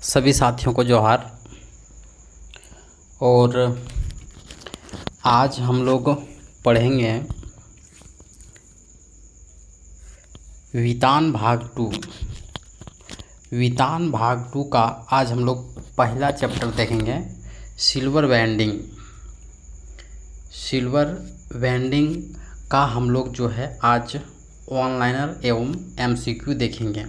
सभी साथियों को जोहार। और आज हम लोग पढ़ेंगे वितान भाग 2। वितान भाग 2 का आज हम लोग पहला चैप्टर देखेंगे, सिल्वर बैंडिंग। सिल्वर बैंडिंग का हम लोग जो है आज ऑनलाइनर एवं एमसीक्यू देखेंगे।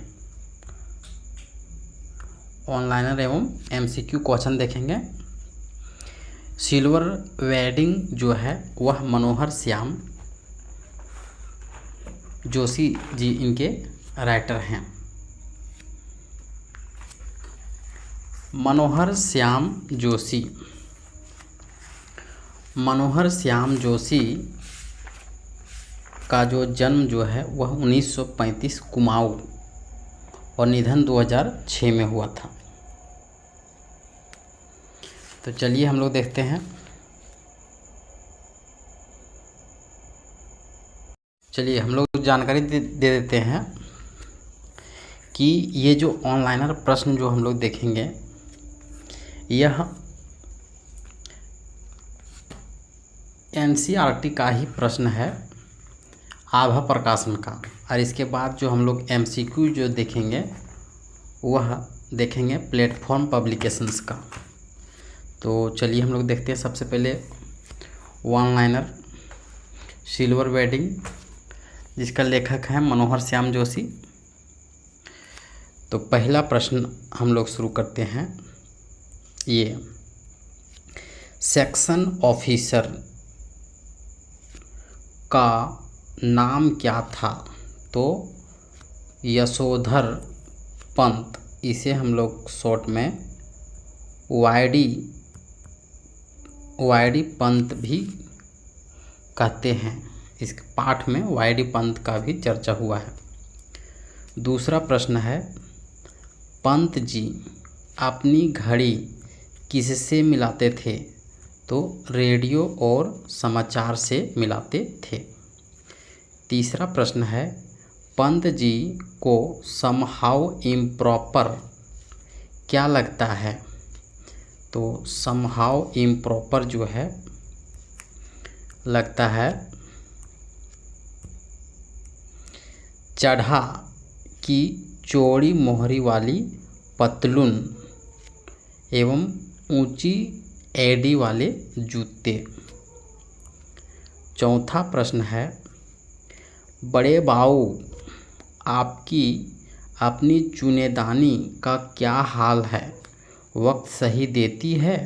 ऑनलाइनर एवं एमसीक्यू क्वेश्चन देखेंगे। सिल्वर बैंडिंग जो है वह मनोहर श्याम जोशी जी इनके राइटर हैं। मनोहर श्याम जोशी। मनोहर श्याम जोशी का जो जन्म जो है वह 1935 कुमाऊं और निधन 2006 में हुआ था। तो चलिए हम लोग देखते हैं। चलिए हम लोग जानकारी दे देते हैं कि ये जो ऑनलाइनर प्रश्न जो हम लोग देखेंगे यह एनसीईआरटी का ही प्रश्न है, आभा प्रकाशन का। और इसके बाद जो हम लोग एमसीक्यू जो देखेंगे वह देखेंगे प्लेटफॉर्म पब्लिकेशंस का। तो चलिए हम लोग देखते हैं। सबसे पहले वन लाइनर सिल्वर बैंडिंग, जिसका लेखक है मनोहर श्याम जोशी। तो पहला प्रश्न हम लोग शुरू करते हैं। ये सेक्शन ऑफिसर का नाम क्या था? तो यशोधर पंत, इसे हम लोग शॉर्ट में वाईडी पंत भी कहते हैं। इस पाठ में वाईडी पंत का भी चर्चा हुआ है। दूसरा प्रश्न है, पंत जी अपनी घड़ी किससे मिलाते थे? तो रेडियो और समाचार से मिलाते थे। तीसरा प्रश्न है, पंत जी को समहाउ इम्प्रॉपर क्या लगता है? तो समहाउ इम्प्रॉपर जो है लगता है चढ़ा की चौड़ी मोहरी वाली पतलून एवं ऊंची एड़ी वाले जूते। चौथा प्रश्न है, बड़े बाऊ आपकी अपनी चुनेदानी का क्या हाल है? वक्त सही देती है?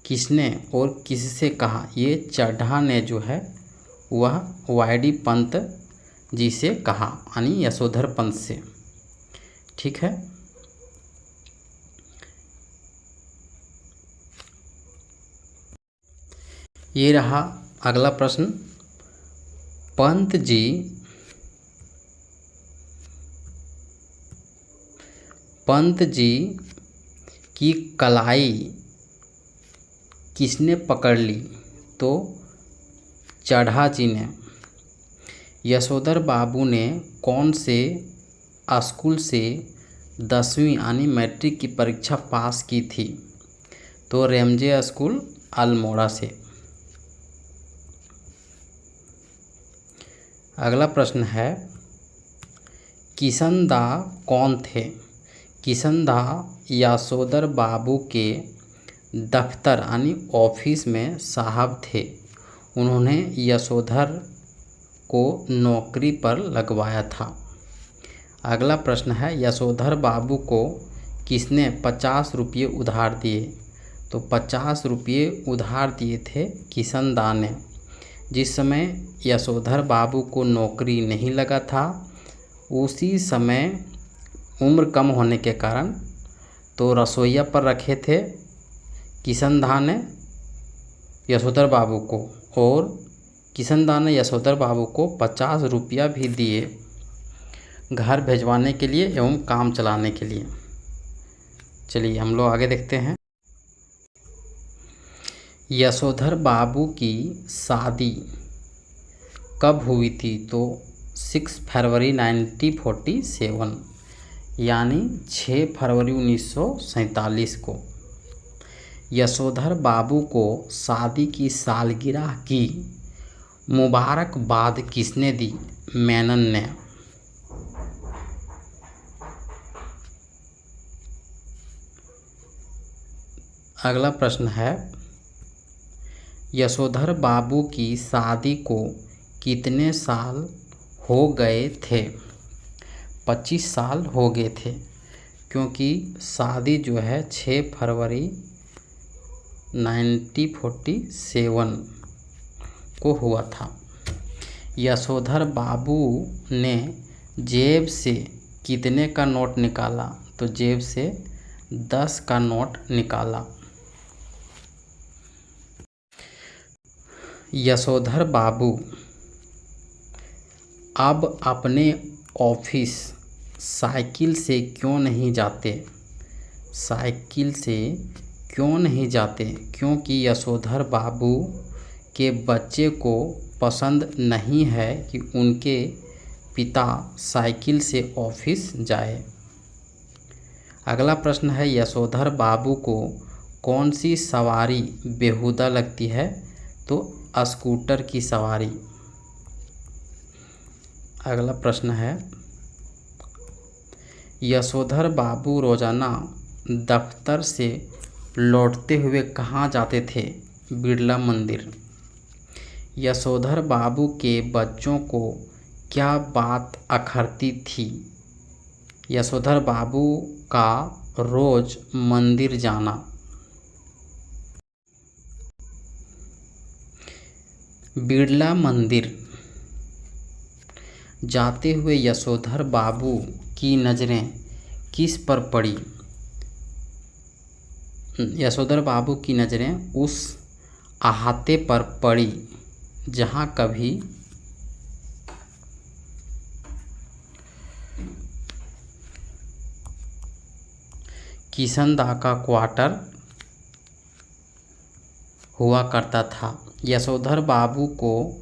किसने और किससे कहा? ये चड्ढा ने जो है वह वाईडी पंत जी से कहा, यानी यशोधर पंत से। ठीक है। ये रहा अगला प्रश्न। पंत जी की कलाई किसने पकड़ ली? तो चड्ढा जी ने। यशोधर बाबू ने कौन से स्कूल से 10वीं यानी मैट्रिक की परीक्षा पास की थी? तो रेमजे स्कूल अल्मोड़ा से। अगला प्रश्न है, किशन दा कौन थे? किशन दा यशोधर बाबू के दफ्तर यानी ऑफिस में साहब थे। उन्होंने यशोधर को नौकरी पर लगवाया था। अगला प्रश्न है, यशोधर बाबू को किसने 50 रुपये उधार दिए? तो 50 रुपये उधार दिए थे किशन दा ने। जिस समय यशोधर बाबू को नौकरी नहीं लगा था उसी समय उम्र कम होने के कारण तो रसोइया पर रखे थे किशन दा ने यशोधर बाबू को, और किशन दा ने यशोधर बाबू को 50 रुपया भी दिए घर भिजवाने के लिए एवं काम चलाने के लिए। चलिए हम लोग आगे देखते हैं। यशोधर बाबू की शादी कब हुई थी? तो 6 फरवरी 1947। यानी 6 फरवरी 1947 को। यशोधर बाबू को शादी की सालगिरह की मुबारकबाद किसने दी? मेनन ने। अगला प्रश्न है, यशोधर बाबू की शादी को कितने साल हो गए थे? 25 साल हो गए थे, क्योंकि शादी जो है 6 फरवरी 1947 को हुआ था। यशोधर बाबू ने जेब से कितने का नोट निकाला? तो जेब से 10 का नोट निकाला। यशोधर बाबू अब अपने ऑफिस साइकिल से क्यों नहीं जाते? साइकिल से क्यों नहीं जाते? क्योंकि यशोधर बाबू के बच्चे को पसंद नहीं है कि उनके पिता साइकिल से ऑफिस जाए। अगला प्रश्न है, यशोधर बाबू को कौन सी सवारी बेहुदा लगती है? तो स्कूटर की सवारी। अगला प्रश्न है, यशोधर बाबू रोजाना दफ्तर से लौटते हुए कहाँ जाते थे? बिरला मंदिर। यशोधर बाबू के बच्चों को क्या बात अखरती थी? यशोधर बाबू का रोज मंदिर जाना। बिरला मंदिर जाते हुए यशोधर बाबू की नज़रें किस पर पड़ी? यशोधर बाबू की नज़रें उस अहाते पर पड़ी जहाँ कभी किशनदा का क्वार्टर हुआ करता था। यशोधर बाबू को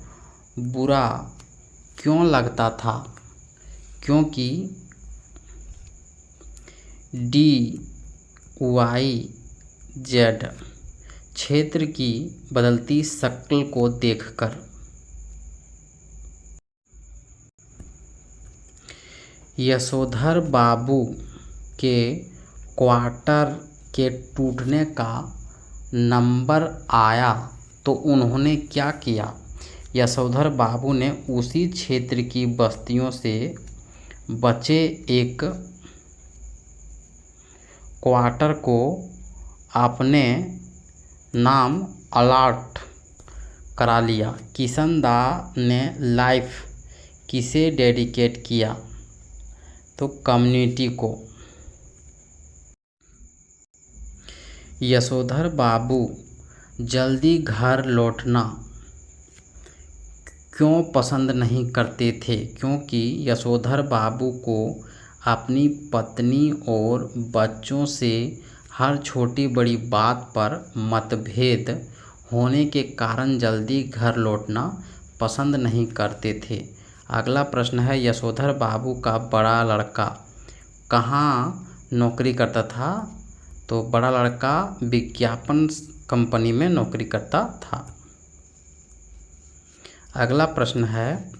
बुरा क्यों लगता था? क्योंकि DYZ क्षेत्र की बदलती शक्ल को देखकर। यशोधर बाबू के क्वार्टर के टूटने का नंबर आया तो उन्होंने क्या किया? यशोधर बाबू ने उसी क्षेत्र की बस्तियों से बचे एक क्वार्टर को अपने नाम अलॉट करा लिया। किशनदा ने लाइफ किसे डेडिकेट किया? तो कम्युनिटी को। यशोधर बाबू जल्दी घर लौटना क्यों पसंद नहीं करते थे? क्योंकि यशोधर बाबू को अपनी पत्नी और बच्चों से हर छोटी बड़ी बात पर मतभेद होने के कारण जल्दी घर लौटना पसंद नहीं करते थे। अगला प्रश्न है, यशोधर बाबू का बड़ा लड़का कहाँ नौकरी करता था? तो बड़ा लड़का विज्ञापन कंपनी में नौकरी करता था। अगला प्रश्न है,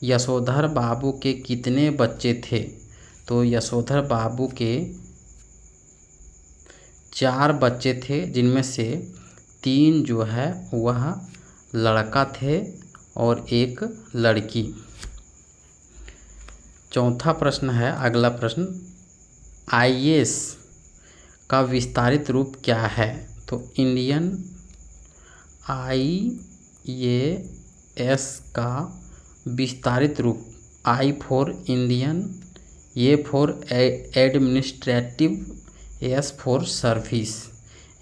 यशोधर बाबू के कितने बच्चे थे? तो यशोधर बाबू के 4 बच्चे थे, जिनमें से 3 जो है वह लड़का थे और एक लड़की। चौथा प्रश्न है, अगला प्रश्न, IAS का विस्तारित रूप क्या है? तो इंडियन IAS का विस्तारित रूप I for Indian, A for administrative, S for service,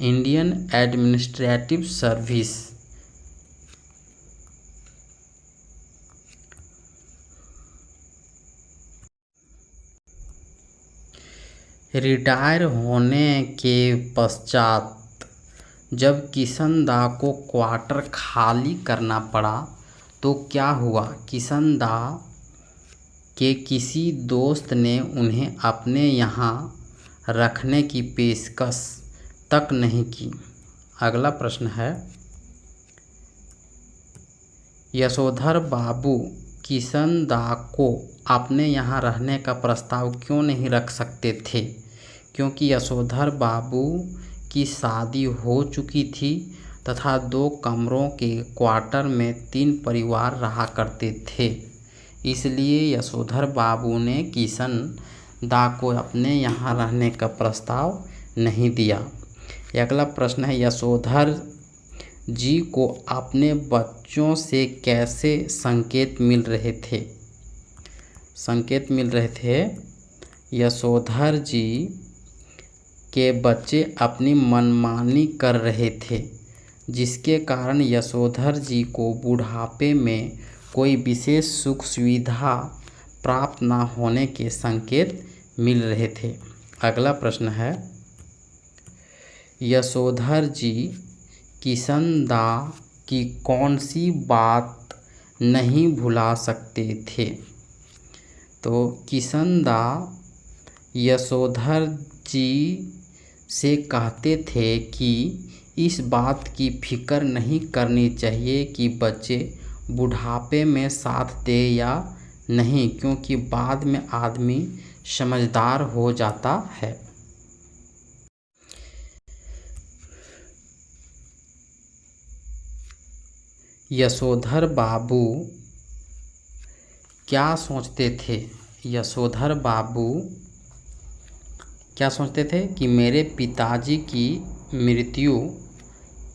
Indian administrative service. Retire होने के पश्चात जब किशनदा को क्वार्टर खाली करना पड़ा तो क्या हुआ? किशनदा कि किसी दोस्त ने उन्हें अपने यहाँ रखने की पेशकश तक नहीं की। अगला प्रश्न है, यशोधर बाबू किशन दा को अपने यहाँ रहने का प्रस्ताव क्यों नहीं रख सकते थे? क्योंकि यशोधर बाबू की शादी हो चुकी थी तथा 2 कमरों के क्वार्टर में 3 परिवार रहा करते थे। इसलिए यशोधर बाबू ने किशन दा को अपने यहाँ रहने का प्रस्ताव नहीं दिया। अगला प्रश्न है, यशोधर जी को अपने बच्चों से कैसे संकेत मिल रहे थे? संकेत मिल रहे थे, यशोधर जी के बच्चे अपनी मनमानी कर रहे थे, जिसके कारण यशोधर जी को बुढ़ापे में कोई विशेष सुख सुविधा प्राप्त न होने के संकेत मिल रहे थे। अगला प्रश्न है, यशोधर जी किशन दा की कौन सी बात नहीं भुला सकते थे? तो किशन दा यशोधर जी से कहते थे कि इस बात की फिक्र नहीं करनी चाहिए कि बच्चे बुढ़ापे में साथ दे या नहीं, क्योंकि बाद में आदमी समझदार हो जाता है। यशोधर बाबू क्या सोचते थे? यशोधर बाबू क्या सोचते थे कि मेरे पिताजी की मृत्यु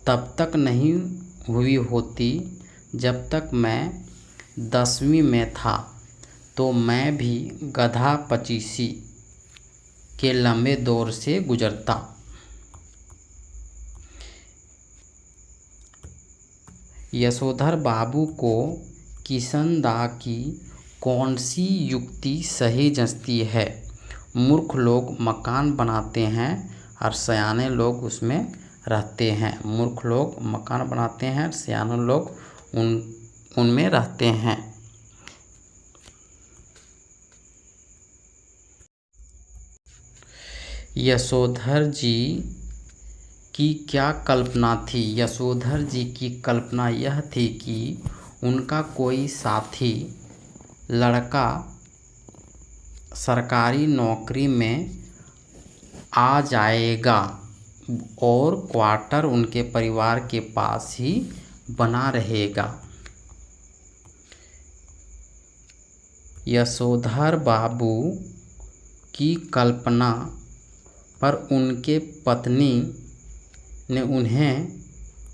तब तक नहीं हुई होती जब तक मैं 10वीं में था, तो मैं भी गधा पचीसी के लंबे दौर से गुजरता। यशोधर बाबू को किशन दा की कौन सी युक्ति सही जंचती है? मूर्ख लोग मकान बनाते हैं और सयाने लोग उसमें रहते हैं। मूर्ख लोग मकान बनाते हैं, सयाने लोग उनमें रहते हैं। यशोधर जी की क्या कल्पना थी? यशोधर जी की कल्पना यह थी कि उनका कोई साथी लड़का सरकारी नौकरी में आ जाएगा और क्वार्टर उनके परिवार के पास ही बना रहेगा। यशोधर बाबू की कल्पना पर उनके पत्नी ने उन्हें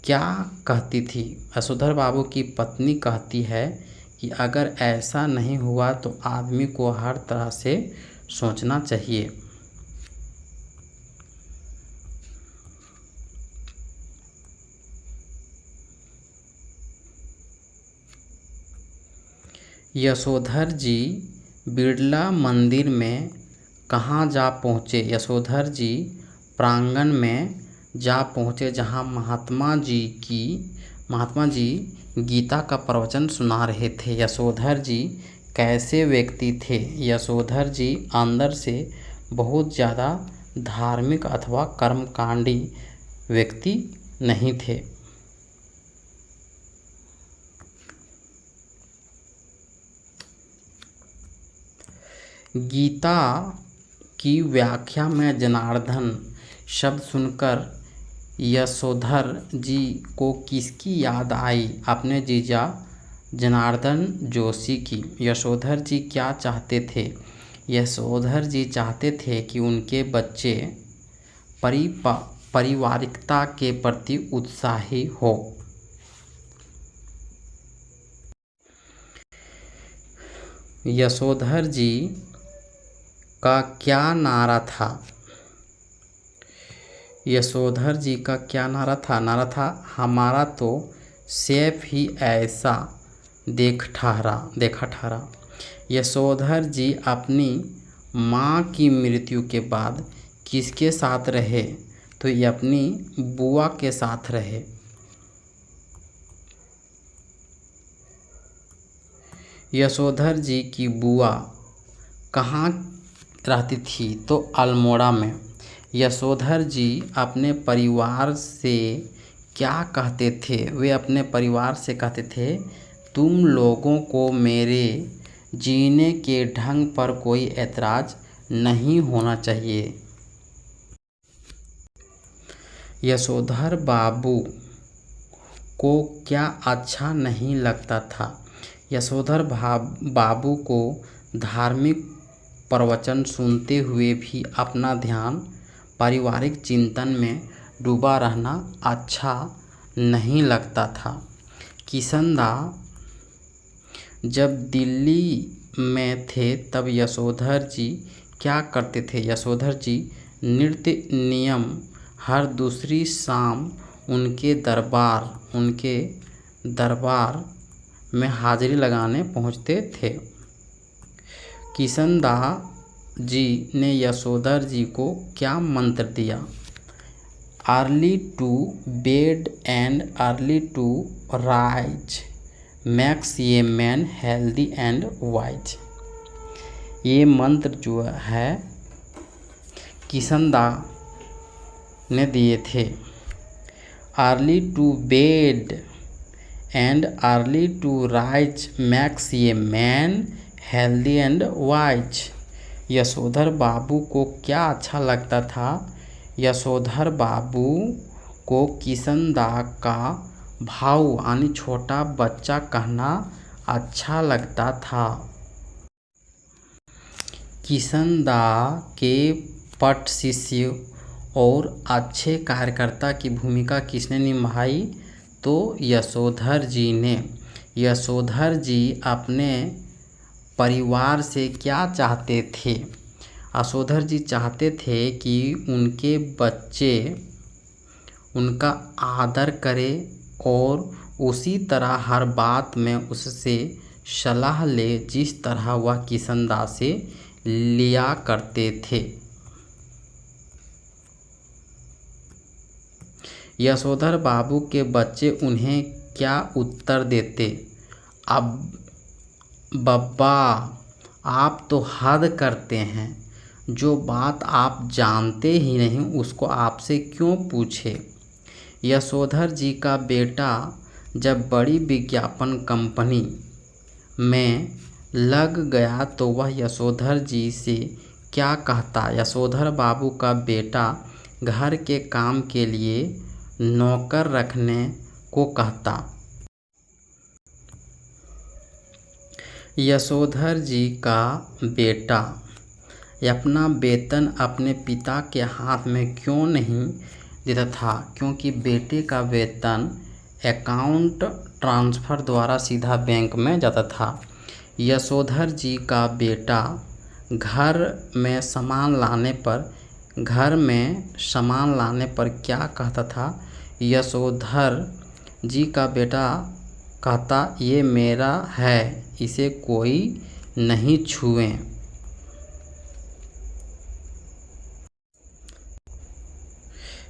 क्या कहती थी? यशोधर बाबू की पत्नी कहती है कि अगर ऐसा नहीं हुआ तो आदमी को हर तरह से सोचना चाहिए। यशोधर जी बिड़ला मंदिर में कहाँ जा पहुँचे? यशोधर जी प्रांगण में जा पहुँचे जहाँ महात्मा जी गीता का प्रवचन सुना रहे थे। यशोधर जी कैसे व्यक्ति थे? यशोधर जी अंदर से बहुत ज़्यादा धार्मिक अथवा कर्मकांडी व्यक्ति नहीं थे। गीता की व्याख्या में जनार्दन शब्द सुनकर यशोधर जी को किसकी याद आई? अपने जीजा जनार्दन जोशी की। यशोधर जी क्या चाहते थे? यशोधर जी चाहते थे कि उनके बच्चे पारिवारिकता के प्रति उत्साही हो। यशोधर जी का क्या नारा था? यशोधर जी का क्या नारा था? नारा था, हमारा तो सैफ ही ऐसा देखा ठहरा। यशोधर जी अपनी माँ की मृत्यु के बाद किसके साथ रहे? तो ये अपनी बुआ के साथ रहे। यशोधर जी की बुआ कहाँ रहती थी? तो अल्मोड़ा में। यशोधर जी अपने परिवार से क्या कहते थे? वे अपने परिवार से कहते थे, तुम लोगों को मेरे जीने के ढंग पर कोई ऐतराज़ नहीं होना चाहिए। यशोधर बाबू को क्या अच्छा नहीं लगता था? यशोधर बाबू को धार्मिक प्रवचन सुनते हुए भी अपना ध्यान पारिवारिक चिंतन में डूबा रहना अच्छा नहीं लगता था। किशनदा जब दिल्ली में थे तब यशोधर जी क्या करते थे? यशोधर जी नृत्य नियम हर दूसरी शाम उनके दरबार में हाजिरी लगाने पहुंचते थे। किशनदा जी ने यशोधर जी को क्या मंत्र दिया? Early to bed and early to rise makes a man healthy and wise. ये मंत्र जो है किशनदा ने दिए थे। Early to bed and early to rise makes a man healthy and wise. Yashodhar बाबू को क्या अच्छा लगता था? यशोधर बाबू को किशनदा का भाऊ यानी छोटा बच्चा कहना अच्छा लगता था। किशनदा के पट शिष्य और अच्छे कार्यकर्ता की भूमिका किसने निभाई? तो यशोधर जी ने। यशोधर जी अपने परिवार से क्या चाहते थे? यशोधर जी चाहते थे कि उनके बच्चे उनका आदर करें और उसी तरह हर बात में उससे सलाह ले जिस तरह वह किशनदा से लिया करते थे। यशोधर बाबू के बच्चे उन्हें क्या उत्तर देते? अब बब्बा आप तो हद करते हैं, जो बात आप जानते ही नहीं उसको आपसे क्यों पूछे? यशोधर जी का बेटा जब बड़ी विज्ञापन कंपनी में लग गया तो वह यशोधर जी से क्या कहता? यशोधर बाबू का बेटा घर के काम के लिए नौकर रखने को कहता। यशोधर जी का बेटा अपना वेतन अपने पिता के हाथ में क्यों नहीं देता था? क्योंकि बेटे का वेतन अकाउंट ट्रांसफ़र द्वारा सीधा बैंक में जाता था। यशोधर जी का बेटा घर में सामान लाने पर क्या कहता था? यशोधर जी का बेटा कहता, ये मेरा है, इसे कोई नहीं छुए।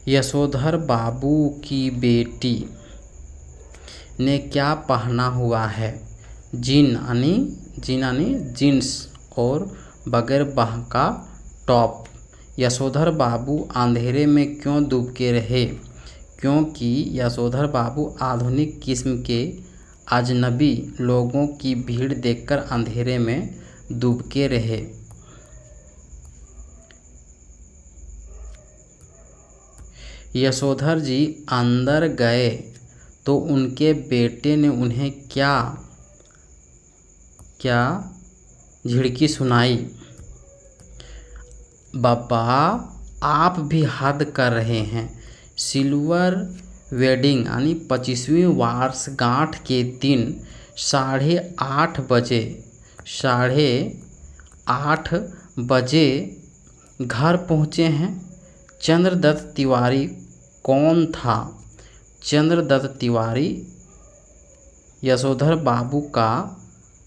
यशोधर बाबू की बेटी ने क्या पहना हुआ है? जीन्स और बगैर बाह का टॉप। यशोधर बाबू अंधेरे में क्यों दुबके रहे? क्योंकि यशोधर बाबू आधुनिक किस्म के अजनबी लोगों की भीड़ देखकर अंधेरे में दुबके रहे। यशोधर जी अंदर गए तो उनके बेटे ने उन्हें क्या झिड़की सुनाई? बाबा आप भी हद कर रहे हैं। सिल्वर वेडिंग यानी 25वीं वर्षगांठ के दिन 8:30 बजे घर पहुँचे हैं। चंद्रदत्त तिवारी कौन था? चंद्रदत्त तिवारी यशोधर बाबू का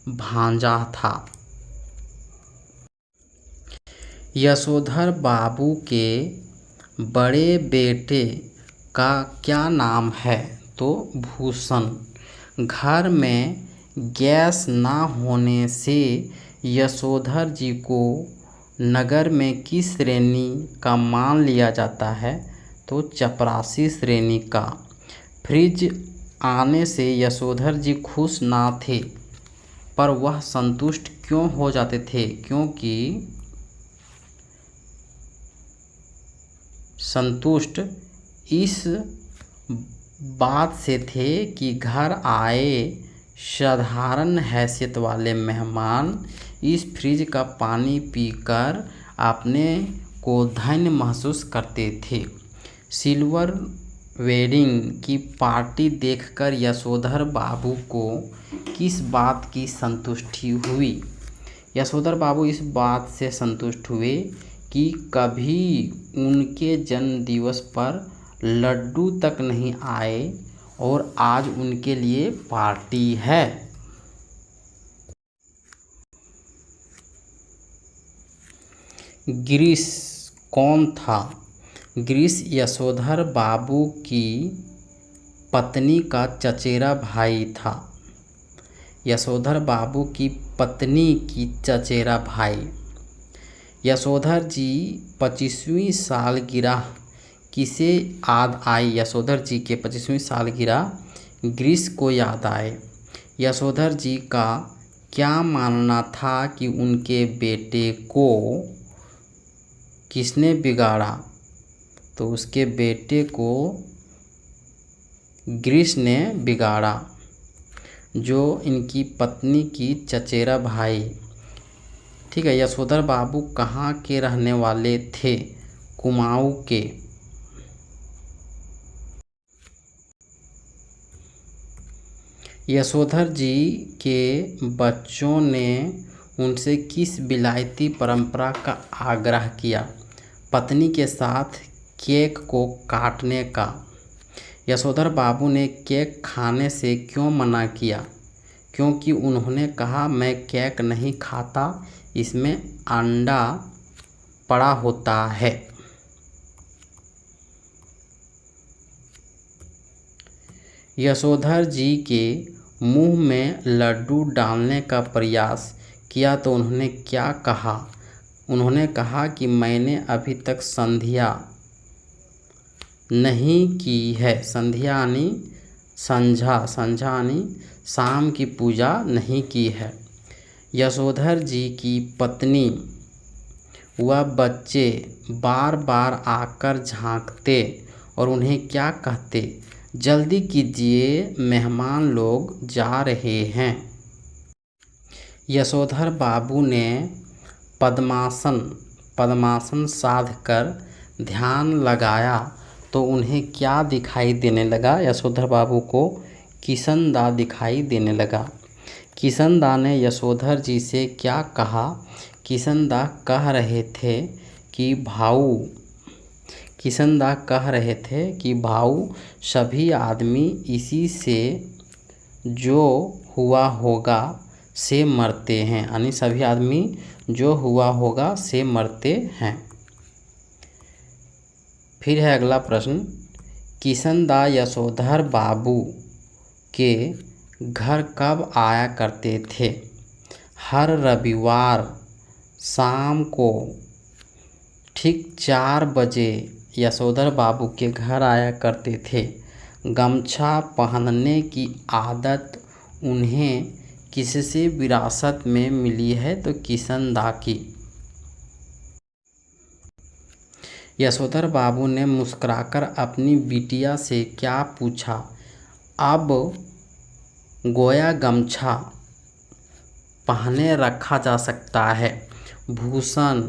भांजा था। यशोधर बाबू के बड़े बेटे का क्या नाम है? तो भूषण। घर में गैस ना होने से यशोधर जी को नगर में किस श्रेणी का मान लिया जाता है? तो चपरासी श्रेणी का। फ्रिज आने से यशोधर जी खुश ना थे, पर वह संतुष्ट क्यों हो जाते थे? क्योंकि संतुष्ट इस बात से थे कि घर आए साधारण हैसियत वाले मेहमान इस फ्रिज का पानी पीकर अपने को धन्य महसूस करते थे। सिल्वर वेडिंग की पार्टी देखकर यशोधर बाबू को किस बात की संतुष्टि हुई? यशोधर बाबू इस बात से संतुष्ट हुए कि कभी उनके जन्मदिवस पर लड्डू तक नहीं आए और आज उनके लिए पार्टी है। गिरीश कौन था? गिरीश यशोधर बाबू की पत्नी का चचेरा भाई था। यशोधर बाबू की पत्नी की चचेरा भाई। यशोधर जी 25वीं सालगिरह किसे याद आई? यशोधर जी के 25वीं सालगिरह गिरीश को याद आए। यशोधर जी का क्या मानना था कि उनके बेटे को किसने बिगाड़ा? तो उसके बेटे को गिरीश ने बिगाड़ा, जो इनकी पत्नी की चचेरा भाई। ठीक है। यशोधर बाबू कहाँ के रहने वाले थे? कुमाऊं के। यशोधर जी के बच्चों ने उनसे किस विलायती परंपरा का आग्रह किया? पत्नी के साथ केक को काटने का। यशोधर बाबू ने केक खाने से क्यों मना किया? क्योंकि उन्होंने कहा, मैं केक नहीं खाता, इसमें अंडा पड़ा होता है। यशोधर जी के मुंह में लड्डू डालने का प्रयास किया तो उन्होंने क्या कहा? उन्होंने कहा कि मैंने अभी तक संध्या नहीं की है। संध्या यानी संझा, संझा यानी शाम की पूजा नहीं की है। यशोधर जी की पत्नी व बच्चे बार बार आकर झांकते और उन्हें क्या कहते? जल्दी कीजिए, मेहमान लोग जा रहे हैं। यशोधर बाबू ने पद्मासन साधकर ध्यान लगाया तो उन्हें क्या दिखाई देने लगा? यशोधर बाबू को किशनदा दिखाई देने लगा। किशनदा ने यशोधर जी से क्या कहा? किशनदा कह रहे थे कि भाऊ सभी आदमी इसी से जो हुआ होगा से मरते हैं, यानी सभी आदमी जो हुआ होगा से मरते हैं। फिर है अगला प्रश्न, किशनदा यशोधर बाबू के घर कब आया करते थे? हर रविवार शाम को ठीक 4 बजे यशोधर बाबू के घर आया करते थे। गमछा पहनने की आदत उन्हें किससे विरासत में मिली है? तो किशनदा की। यशोधर बाबू ने मुस्कुराकर अपनी बिटिया से क्या पूछा? अब गोया गमछा पहने रखा जा सकता है। भूषण,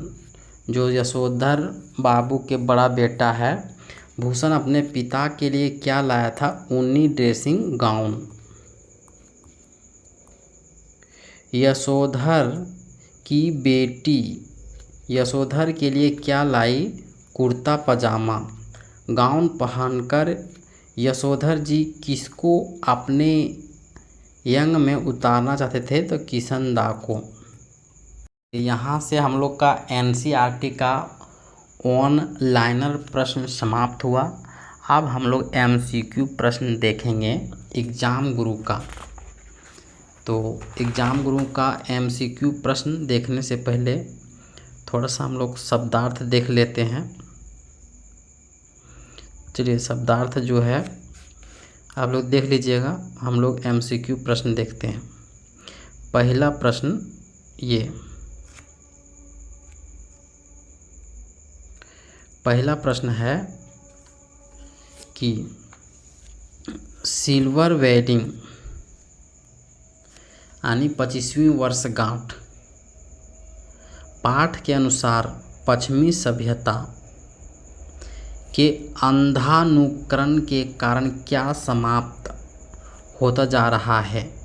जो यशोधर बाबू के बड़ा बेटा है, भूषण अपने पिता के लिए क्या लाया था? ऊनी ड्रेसिंग गाउन। यशोधर की बेटी यशोधर के लिए क्या लाई? कुर्ता पजामा। गाउन पहनकर यशोधर जी किसको अपने यंग में उतारना चाहते थे? तो किशनदा को। यहाँ से हम लोग का NCERT का ऑनलाइनर प्रश्न समाप्त हुआ। अब हम लोग MCQ प्रश्न देखेंगे एग्जाम गुरु का। तो एग्जाम गुरु का MCQ प्रश्न देखने से पहले थोड़ा सा हम लोग शब्दार्थ देख लेते हैं। चलिए शब्दार्थ जो है आप लोग देख लीजिएगा। हम लोग MCQ प्रश्न देखते हैं। पहला प्रश्न ये, पहला प्रश्न है कि सिल्वर वेडिंग यानी 25वीं वर्षगांठ पाठ के अनुसार पश्चिमी सभ्यता के अंधानुकरण के कारण क्या समाप्त होता जा रहा है?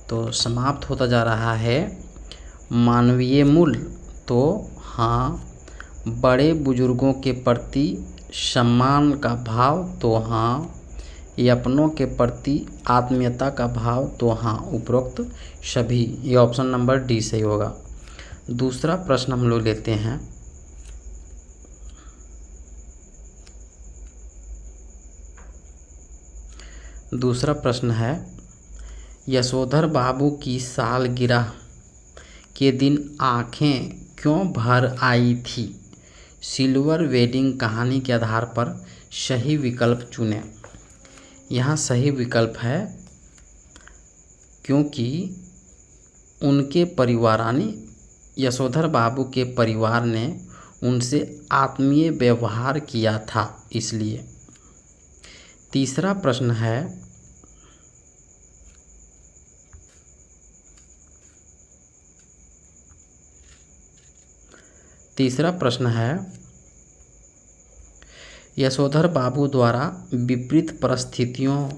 तो समाप्त होता जा रहा है मानवीय मूल्य, तो हाँ। बड़े बुजुर्गों के प्रति सम्मान का भाव, तो हाँ। ये अपनों के प्रति आत्मीयता का भाव, तो हाँ। उपरोक्त सभी, ये ऑप्शन नंबर डी सही होगा। दूसरा प्रश्न हम लोग लेते हैं। दूसरा प्रश्न है, यशोधर बाबू की सालगिरह के दिन आंखें क्यों भर आई थी? सिल्वर वेडिंग कहानी के आधार पर सही विकल्प चुनें। यहाँ सही विकल्प है क्योंकि उनके परिवार यानी यशोधर बाबू के परिवार ने उनसे आत्मीय व्यवहार किया था, इसलिए। तीसरा प्रश्न है, यशोधर बाबू द्वारा विपरीत परिस्थितियों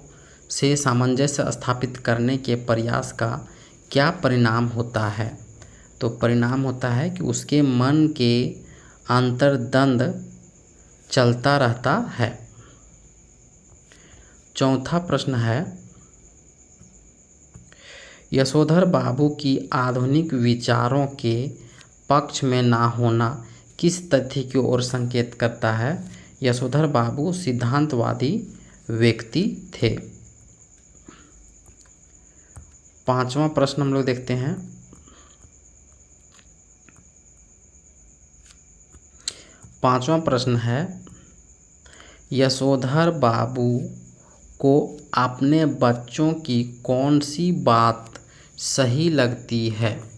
से सामंजस्य स्थापित करने के प्रयास का क्या परिणाम होता है? तो परिणाम होता है कि उसके मन के अंतर्द्वंद चलता रहता है। चौथा प्रश्न है, यशोधर बाबू की आधुनिक विचारों के पक्ष में ना होना किस तथ्य की ओर संकेत करता है? यशोधर बाबू सिद्धांतवादी व्यक्ति थे। पांचवा प्रश्न हम लोग देखते हैं। पांचवा प्रश्न है, यशोधर बाबू को अपने बच्चों की कौन सी बात सही लगती है?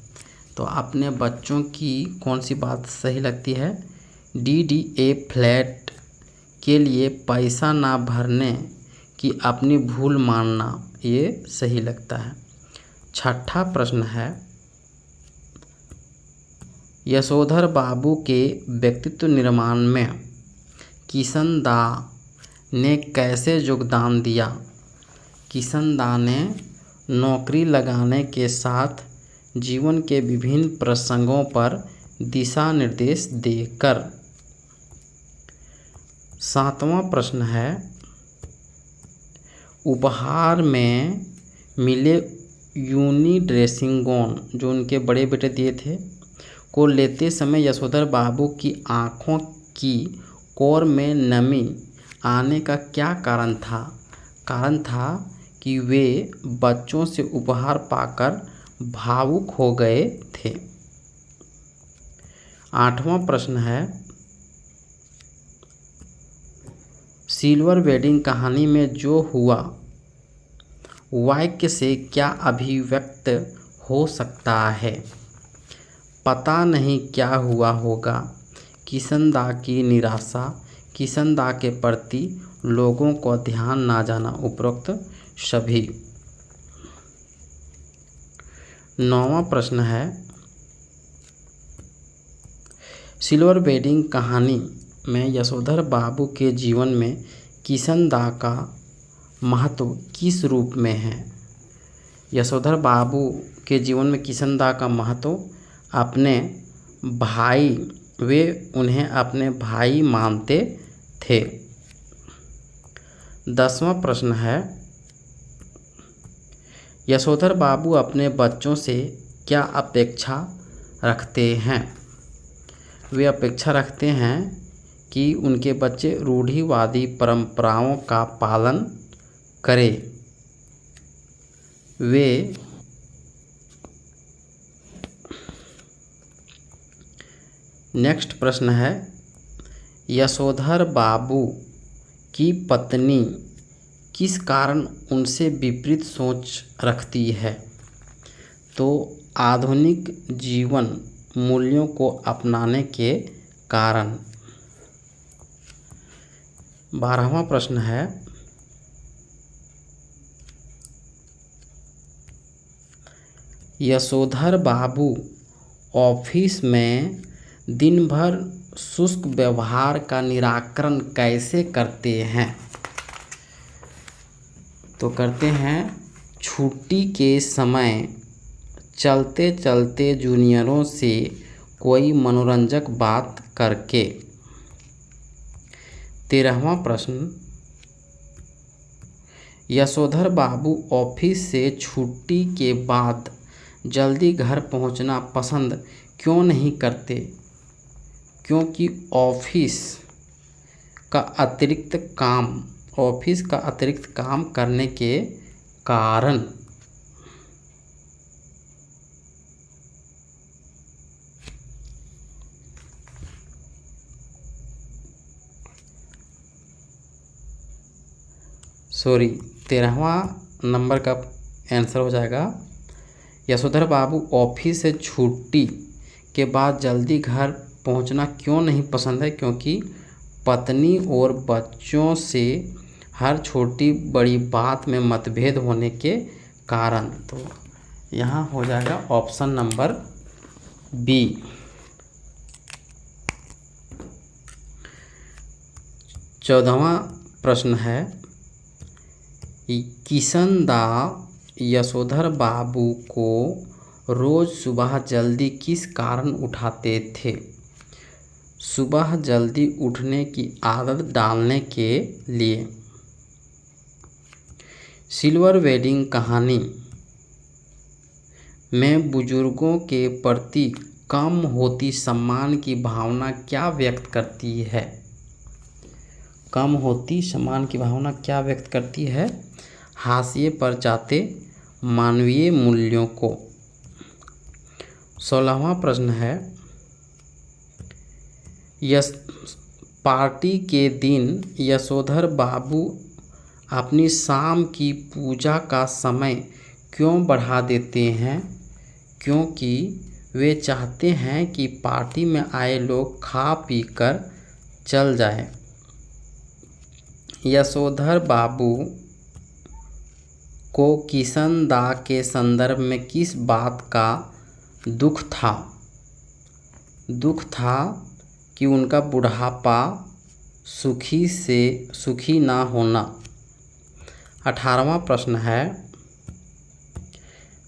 तो अपने बच्चों की कौन सी बात सही लगती है? DDA फ्लैट के लिए पैसा ना भरने की अपनी भूल मानना, ये सही लगता है। छठा प्रश्न है, यशोधर बाबू के व्यक्तित्व निर्माण में किशन-दा ने कैसे योगदान दिया? किशन-दा ने नौकरी लगाने के साथ जीवन के विभिन्न प्रसंगों पर दिशा निर्देश देकर। सातवां प्रश्न है, उपहार में मिले यूनी ड्रेसिंग गाउन जो उनके बड़े बेटे दिए थे को लेते समय यशोधर बाबू की आंखों की कोर में नमी आने का क्या कारण था? कारण था कि वे बच्चों से उपहार पाकर भावुक हो गए थे। आठवां प्रश्न है, सिल्वर वेडिंग कहानी में जो हुआ वाक्य से क्या अभिव्यक्त हो सकता है? पता नहीं क्या हुआ होगा, किशन-दा की निराशा, किशन-दा के प्रति लोगों को ध्यान ना जाना, उपरोक्त सभी। नौवां प्रश्न है, सिल्वर वेडिंग कहानी में यशोधर बाबू के जीवन में किशन-दा का महत्व किस रूप में है? यशोधर बाबू के जीवन में किशन-दा का महत्व अपने भाई, वे उन्हें अपने भाई मानते थे। 10वां प्रश्न है, यशोधर बाबू अपने बच्चों से क्या अपेक्षा रखते हैं? वे अपेक्षा रखते हैं कि उनके बच्चे रूढ़िवादी परंपराओं का पालन करें। वे नेक्स्ट प्रश्न है, यशोधर बाबू की पत्नी किस कारण उनसे विपरीत सोच रखती है? तो आधुनिक जीवन मूल्यों को अपनाने के कारण। 12वां प्रश्न है, यशोधर बाबू ऑफिस में दिन भर शुष्क व्यवहार का निराकरण कैसे करते हैं? तो करते हैं छुट्टी के समय चलते चलते जूनियरों से कोई मनोरंजक बात करके। 13वां प्रश्न, यशोधर बाबू ऑफिस से छुट्टी के बाद जल्दी घर पहुंचना पसंद क्यों नहीं करते? क्योंकि ऑफिस का अतिरिक्त काम करने के कारण। सॉरी, 13वां नंबर का आंसर हो जाएगा, यशोधर बाबू ऑफिस से छुट्टी के बाद जल्दी घर पहुंचना क्यों नहीं पसंद है? क्योंकि पत्नी और बच्चों से हर छोटी बड़ी बात में मतभेद होने के कारण। तो यहाँ हो जाएगा ऑप्शन नंबर बी। 14वां प्रश्न है, किशनदा यशोधर बाबू को रोज़ सुबह जल्दी किस कारण उठाते थे? सुबह जल्दी उठने की आदत डालने के लिए। सिल्वर वेडिंग कहानी में बुजुर्गों के प्रति कम होती सम्मान की भावना क्या व्यक्त करती है? कम होती सम्मान की भावना क्या व्यक्त करती है? हाशिए पर जाते मानवीय मूल्यों को। 16वां प्रश्न है, पार्टी के दिन यशोधर बाबू अपनी शाम की पूजा का समय क्यों बढ़ा देते हैं? क्योंकि वे चाहते हैं कि पार्टी में आए लोग खा पी कर चल जाएं। यशोधर बाबू को किशनदा के संदर्भ में किस बात का दुख था? दुख था कि उनका बुढ़ापा सुखी ना होना। 18वां प्रश्न है,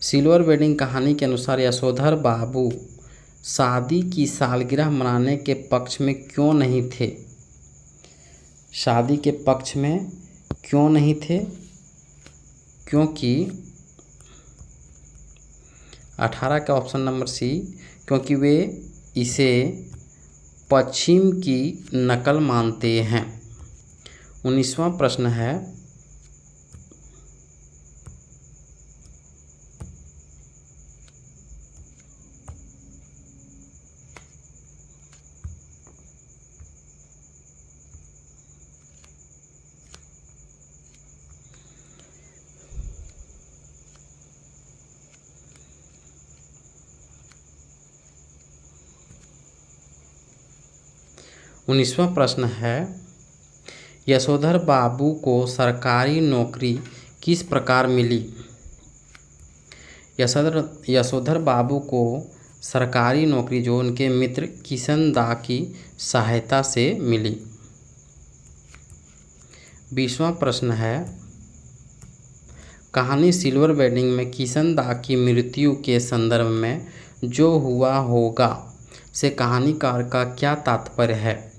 सिल्वर वेडिंग कहानी के अनुसार यशोधर बाबू शादी की सालगिरह मनाने के पक्ष में क्यों नहीं थे? शादी के पक्ष में क्यों नहीं थे? क्योंकि 18 का ऑप्शन नंबर सी, क्योंकि वे इसे पश्चिम की नकल मानते हैं। 19वां प्रश्न है, यशोधर बाबू को सरकारी नौकरी किस प्रकार मिली? यशोधर बाबू को सरकारी नौकरी जो उनके मित्र किशनदा की सहायता से मिली। 20वां प्रश्न है, कहानी सिल्वर वेडिंग में किशनदा की मृत्यु के संदर्भ में जो हुआ होगा से कहानीकार का क्या तात्पर्य है?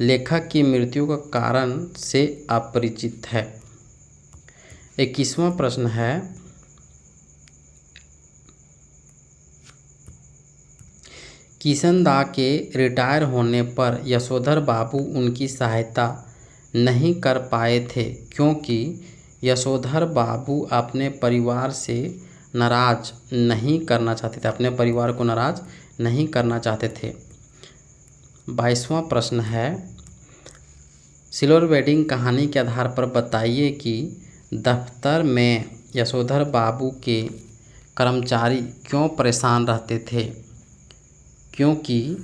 लेखक की मृत्यु का कारण से अपरिचित है। 21वां प्रश्न है, किशनदा के रिटायर होने पर यशोधर बाबू उनकी सहायता नहीं कर पाए थे क्योंकि यशोधर बाबू अपने परिवार से नाराज नहीं करना चाहते थे, अपने परिवार को नाराज नहीं करना चाहते थे। 22वां प्रश्न है, सिल्वर वेडिंग कहानी के आधार पर बताइए कि दफ्तर में यशोधर बाबू के कर्मचारी क्यों परेशान रहते थे। क्योंकि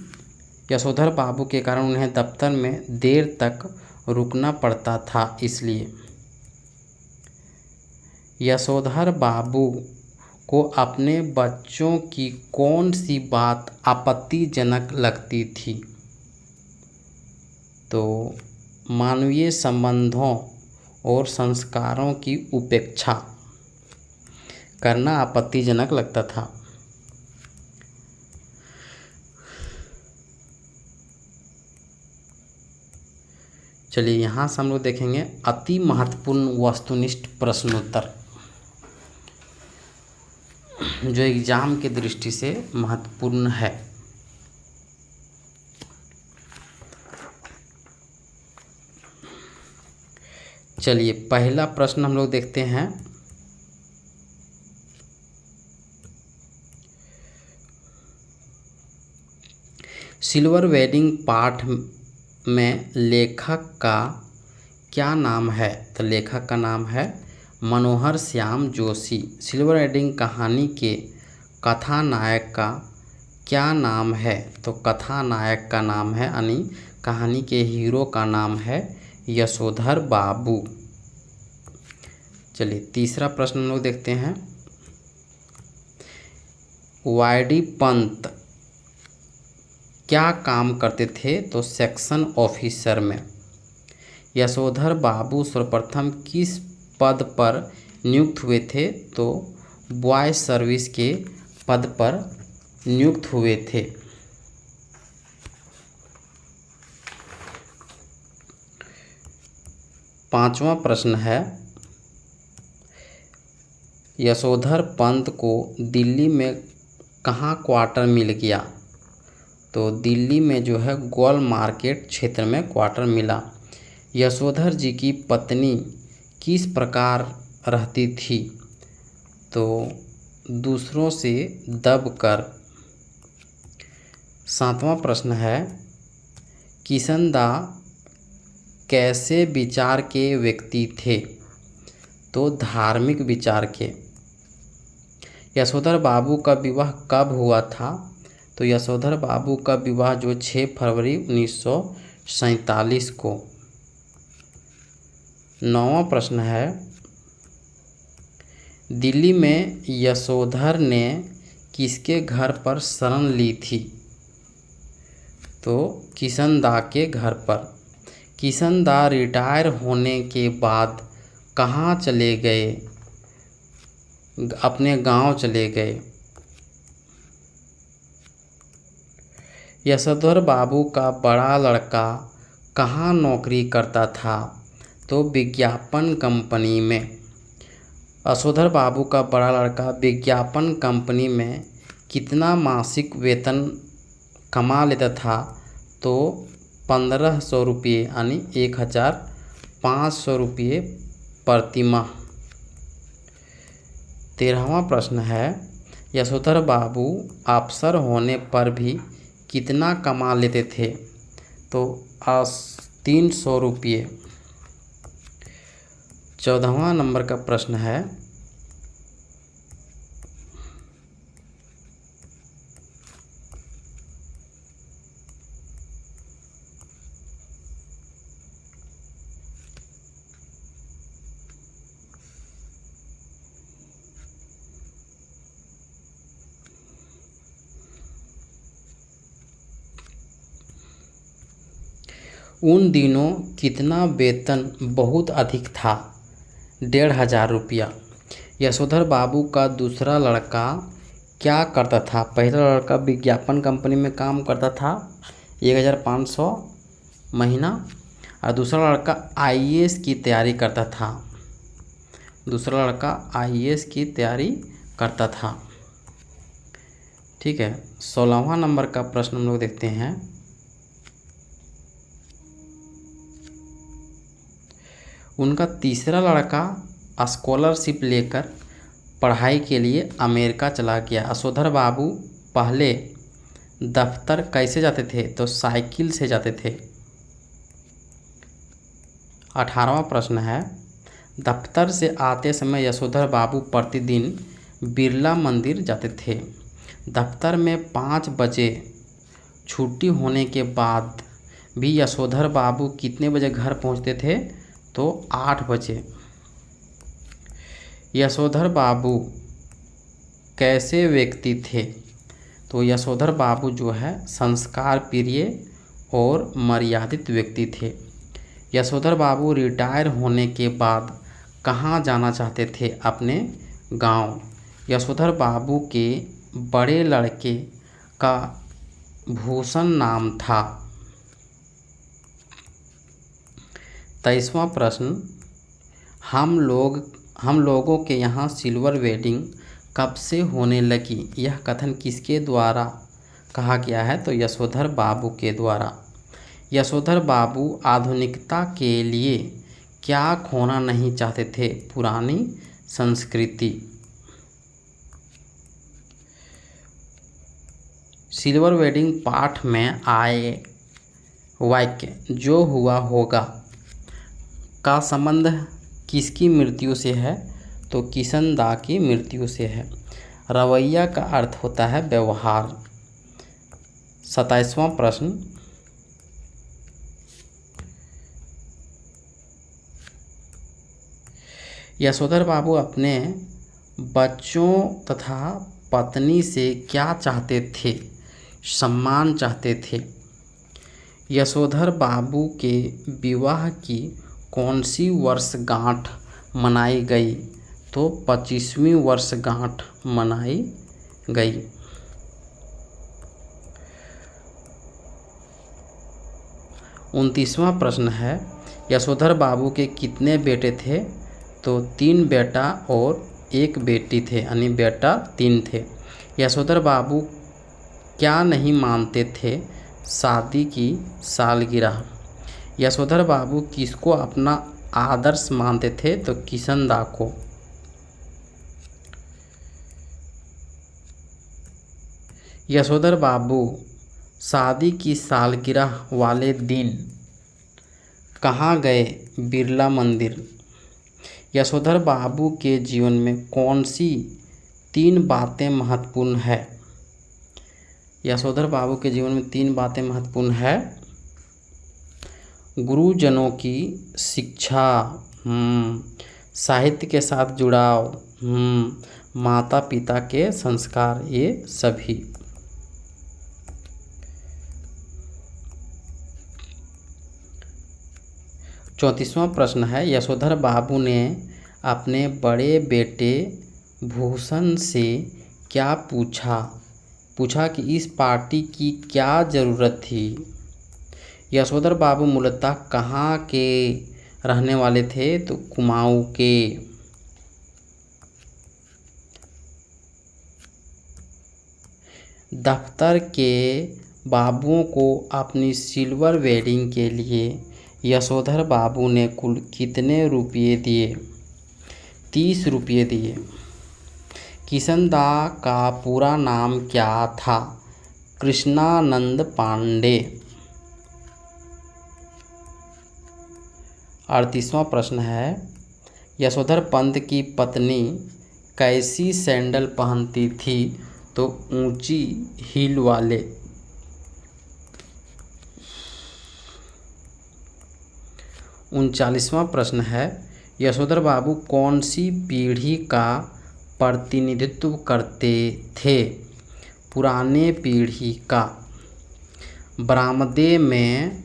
यशोधर बाबू के कारण उन्हें दफ्तर में देर तक रुकना पड़ता था, इसलिए। यशोधर बाबू को अपने बच्चों की कौन सी बात आपत्तिजनक लगती थी। तो मानवीय संबंधों और संस्कारों की उपेक्षा करना आपत्तिजनक लगता था। चलिए यहाँ से हम लोग देखेंगे अति महत्वपूर्ण वस्तुनिष्ठ प्रश्नोत्तर, जो एग्जाम की दृष्टि से महत्वपूर्ण है। चलिए पहला प्रश्न हम लोग देखते हैं। सिल्वर वेडिंग पाठ में लेखक का क्या नाम है। तो लेखक का नाम है मनोहर श्याम जोशी। सिल्वर वेडिंग कहानी के कथानायक का क्या नाम है। तो कथानायक का नाम है यानी कहानी के हीरो का नाम है यशोधर बाबू। चलिए तीसरा प्रश्न हम लोग देखते हैं। वाईडी पंत क्या काम करते थे। तो सेक्शन ऑफिसर में। यशोधर बाबू सर्वप्रथम किस पद पर नियुक्त हुए थे। तो बॉय सर्विस के पद पर नियुक्त हुए थे। पांचवा प्रश्न है, यशोधर पंत को दिल्ली में कहाँ क्वार्टर मिल गया। तो दिल्ली में जो है गोल मार्केट क्षेत्र में क्वार्टर मिला। यशोधर जी की पत्नी किस प्रकार रहती थी। तो दूसरों से दबकर। सातवां प्रश्न है, किशनदा कैसे विचार के व्यक्ति थे। तो धार्मिक विचार के। यशोधर बाबू का विवाह कब हुआ था। तो यशोधर बाबू का विवाह जो 6 फरवरी 1947 को। 9वां प्रश्न है, दिल्ली में यशोधर ने किसके घर पर शरण ली थी। तो किशनदा के घर पर। किशनदा रिटायर होने के बाद कहाँ चले गए। अपने गांव चले गए। यशोधर बाबू का बड़ा लड़का कहाँ नौकरी करता था। तो विज्ञापन कंपनी में। यशोधर बाबू का बड़ा लड़का विज्ञापन कंपनी में कितना मासिक वेतन कमा लेता था। तो 1500 रुपये यानी 1500 रुपये प्रतिमाह। 13वां प्रश्न है, यशोधर बाबू अफसर होने पर भी कितना कमा लेते थे। तो 300 रुपये। 14वां नंबर का प्रश्न है, उन दिनों कितना वेतन बहुत अधिक था। 1500 रुपया। यशोधर बाबू का दूसरा लड़का क्या करता था। पहला लड़का विज्ञापन कंपनी में काम करता था 1500 महीना, और दूसरा लड़का आईएएस की तैयारी करता था। दूसरा लड़का आईएएस की तैयारी करता था। ठीक है। 16वां नंबर का प्रश्न हम लोग देखते हैं। उनका तीसरा लड़का स्कॉलरशिप लेकर पढ़ाई के लिए अमेरिका चला गया। यशोधर बाबू पहले दफ्तर कैसे जाते थे? तो साइकिल से जाते थे। 18वां प्रश्न है, दफ्तर से आते समय यशोधर बाबू प्रतिदिन बिरला मंदिर जाते थे। दफ्तर में 5 बजे छुट्टी होने के बाद भी यशोधर बाबू कितने बजे घर पहुंचते थे? तो 8 बजे। यशोधर बाबू कैसे व्यक्ति थे? तो यशोधर बाबू जो है संस्कार प्रिय और मर्यादित व्यक्ति थे। यशोधर बाबू रिटायर होने के बाद कहाँ जाना चाहते थे? अपने गांव। यशोधर बाबू के बड़े लड़के का भूषण नाम था। 23वां प्रश्न, हम लोगों के यहाँ सिल्वर वेडिंग कब से होने लगी? यह कथन किसके द्वारा कहा गया है? तो यशोधर बाबू के द्वारा। यशोधर बाबू आधुनिकता के लिए क्या खोना नहीं चाहते थे? पुरानी संस्कृति। सिल्वर वेडिंग पाठ में आए वाक्य जो हुआ होगा का संबंध किसकी मृत्यु से है? तो किशन-दा की मृत्यु से है। रवैया का अर्थ होता है व्यवहार। 27वां प्रश्न, यशोधर बाबू अपने बच्चों तथा पत्नी से क्या चाहते थे? सम्मान चाहते थे। यशोधर बाबू के विवाह की कौन सी वर्षगांठ मनाई गई? तो 25वीं वर्षगांठ मनाई गई। 29वां प्रश्न है, यशोधर बाबू के कितने बेटे थे? तो 3 बेटा और 1 बेटी थे, यानी बेटा 3 थे। यशोधर बाबू क्या नहीं मानते थे? शादी की सालगिरह। यशोधर बाबू किसको अपना आदर्श मानते थे? तो किशन-दा को। यशोधर बाबू शादी की सालगिरह वाले दिन कहाँ गए? बिरला मंदिर। यशोधर बाबू के जीवन में कौन सी 3 बातें महत्वपूर्ण है? यशोधर बाबू के जीवन में 3 बातें महत्वपूर्ण है। गुरुजनों की शिक्षा, साहित्य के साथ जुड़ाव, माता पिता के संस्कार, ये सभी। 34वां प्रश्न है, यशोधर बाबू ने अपने बड़े बेटे भूषण से क्या पूछा कि इस पार्टी की क्या ज़रूरत थी? यशोधर बाबू मूलतः कहाँ के रहने वाले थे? तो कुमाऊँ के। दफ्तर के बाबुओं को अपनी सिल्वर वेडिंग के लिए यशोधर बाबू ने कुल कितने रुपये दिए? 30 रुपये दिए। किशन-दा का पूरा नाम क्या था? कृष्णानंद पांडे। 38वां प्रश्न है, यशोधर पंत की पत्नी कैसी सैंडल पहनती थी? तो ऊंची हील वाले। 39वां प्रश्न है, यशोधर बाबू कौन सी पीढ़ी का प्रतिनिधित्व करते थे? पुराने पीढ़ी का। बरामदे में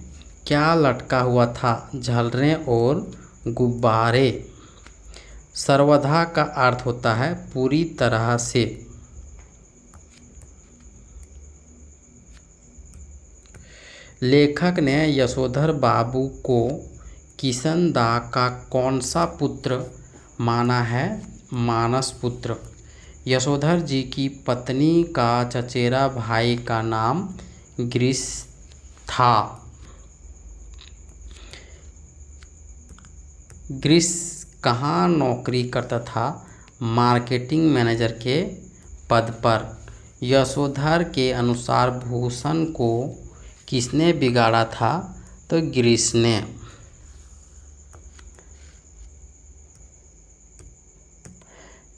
क्या लटका हुआ था? झलरें और गुब्बारे। सर्वथा का अर्थ होता है पूरी तरह से। लेखक ने यशोधर बाबू को किशन-दा का कौन सा पुत्र माना है? मानस पुत्र। यशोधर जी की पत्नी का चचेरा भाई का नाम गिरीश था। गिरीश कहाँ नौकरी करता था? मार्केटिंग मैनेजर के पद पर। यशोधर के अनुसार भूषण को किसने बिगाड़ा था? तो ग्रीस ने।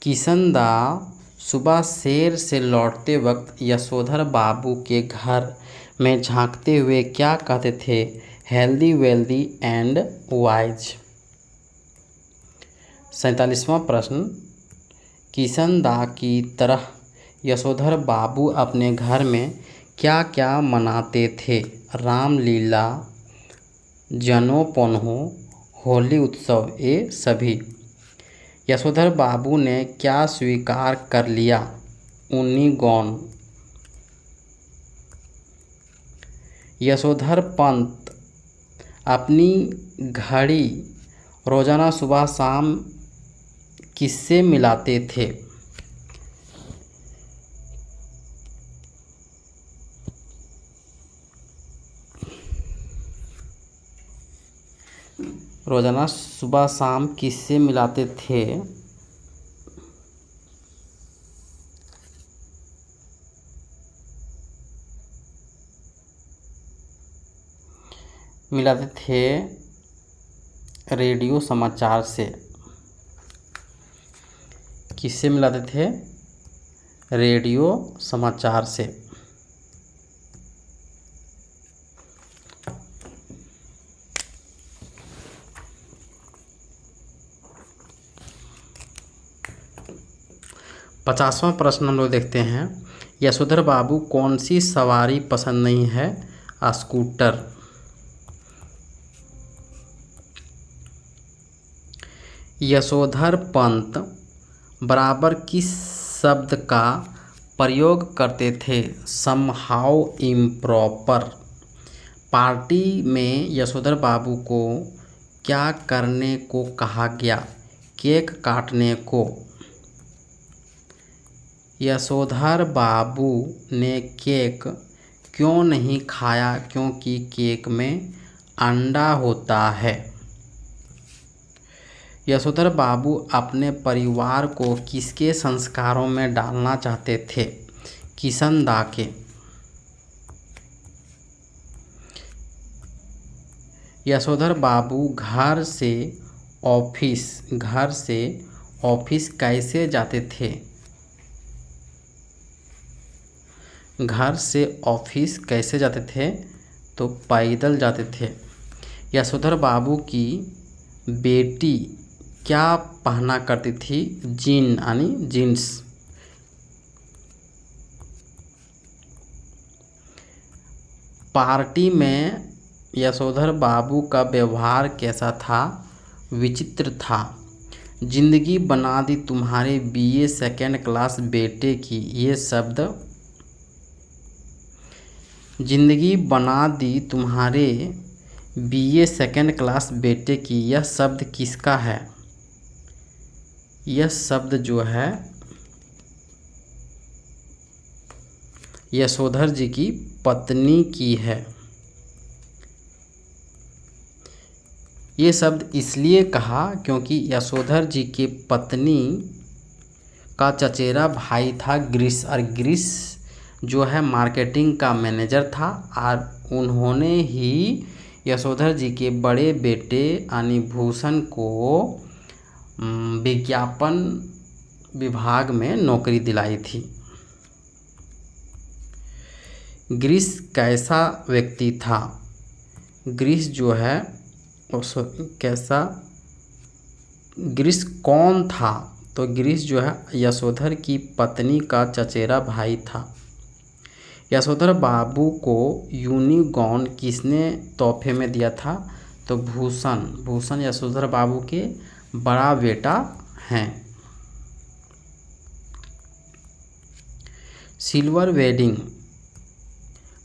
किशनदा सुबह शहर से लौटते वक्त यशोधर बाबू के घर में झांकते हुए क्या कहते थे? Healthy wealthy and wise. 47वां प्रश्न, किशनदा की तरह यशोधर बाबू अपने घर में क्या क्या मनाते थे? रामलीला, जनेऊ, होली उत्सव, ये सभी। यशोधर बाबू ने क्या स्वीकार कर लिया? ऊनी गौन। यशोधर पंत अपनी घड़ी रोजाना सुबह शाम किससे मिलाते थे? रोजाना सुबह शाम किससे मिलाते थे? मिलाते थे रेडियो समाचार से। किससे मिलाते थे? रेडियो समाचार से। पचासवां प्रश्न हम लोग देखते हैं। यशोधर बाबू कौन सी सवारी पसंद नहीं है? स्कूटर। यशोधर पंत बराबर किस शब्द का प्रयोग करते थे? Somehow improper. पार्टी में यशोधर बाबू को क्या करने को कहा गया? केक काटने को। यशोधर बाबू ने केक क्यों नहीं खाया? क्योंकि केक में अंडा होता है। यशोधर बाबू अपने परिवार को किसके संस्कारों में डालना चाहते थे? किशनदा के। यशोधर बाबू घर से ऑफिस कैसे जाते थे? घर से ऑफिस कैसे जाते थे? तो पैदल जाते थे। यशोधर बाबू की बेटी क्या पहना करती थी? जीन यानी जीन्स। पार्टी में यशोधर बाबू का व्यवहार कैसा था? विचित्र था। जिंदगी बना दी तुम्हारे बीए सेकेंड क्लास बेटे की, ये शब्द। जिंदगी बना दी तुम्हारे बीए सेकेंड क्लास बेटे की, यह शब्द किसका है? यह शब्द जो है यशोधर जी की पत्नी की है। ये शब्द इसलिए कहा क्योंकि यशोधर जी की पत्नी का चचेरा भाई था ग्रीस, और ग्रीस जो है मार्केटिंग का मैनेजर था, और उन्होंने ही यशोधर जी के बड़े बेटे यानी भूषण को विज्ञापन विभाग में नौकरी दिलाई थी। ग्रीस कैसा व्यक्ति था? ग्रीस जो है कैसा, ग्रीस कौन था? तो ग्रीस जो है यशोधर की पत्नी का चचेरा भाई था। यशोधर बाबू को यूनिकॉर्न किसने तोहफे में दिया था? तो भूषण यशोधर बाबू के बड़ा बेटा हैं। सिल्वर वेडिंग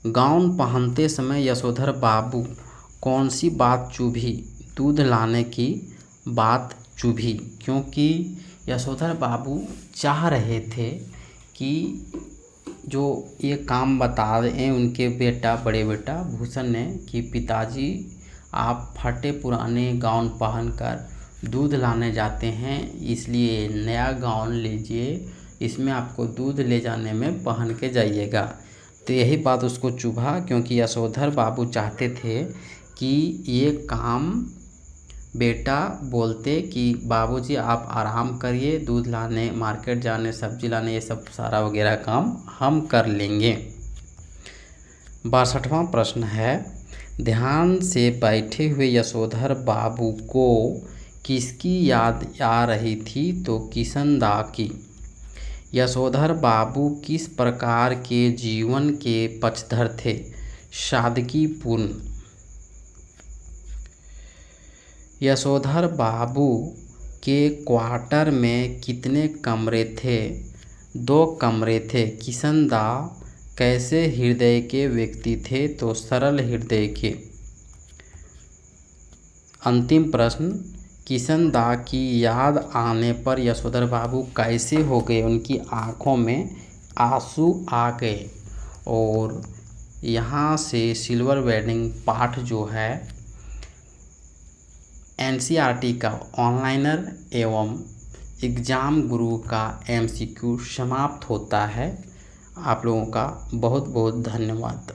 गाउन पहनते समय यशोधर बाबू कौन सी बात चुभी? दूध लाने की बात चुभी, क्योंकि यशोधर बाबू चाह रहे थे कि जो ये काम बता रहे उनके बड़े बेटा भूषण ने कि पिताजी आप फटे पुराने गाउन पहनकर दूध लाने जाते हैं, इसलिए नया गाउन लीजिए इसमें आपको दूध ले जाने में पहन के जाइएगा। तो यही बात उसको चुभा, क्योंकि यशोधर बाबू चाहते थे कि ये काम बेटा बोलते कि बाबूजी आप आराम करिए, दूध लाने, मार्केट जाने, सब्जी लाने, ये सब सारा वगैरह काम हम कर लेंगे। 62वां प्रश्न है, ध्यान से बैठे हुए यशोधर बाबू को किसकी याद आ रही थी? तो किशनदा की। यशोधर बाबू किस प्रकार के जीवन के पक्षधर थे? सादगीपूर्ण। यशोधर बाबू के क्वार्टर में कितने कमरे थे? 2 कमरे थे। किशनदा कैसे हृदय के व्यक्ति थे? तो सरल हृदय के। अंतिम प्रश्न, किशनदा की याद आने पर यशोधर बाबू कैसे हो गए? उनकी आंखों में आंसू आ गए। और यहाँ से सिल्वर वेडिंग पाठ जो है एनसीईआरटी का ऑनलाइनर एवं एग्ज़ाम गुरु का एमसीक्यू समाप्त होता है। आप लोगों का बहुत बहुत धन्यवाद।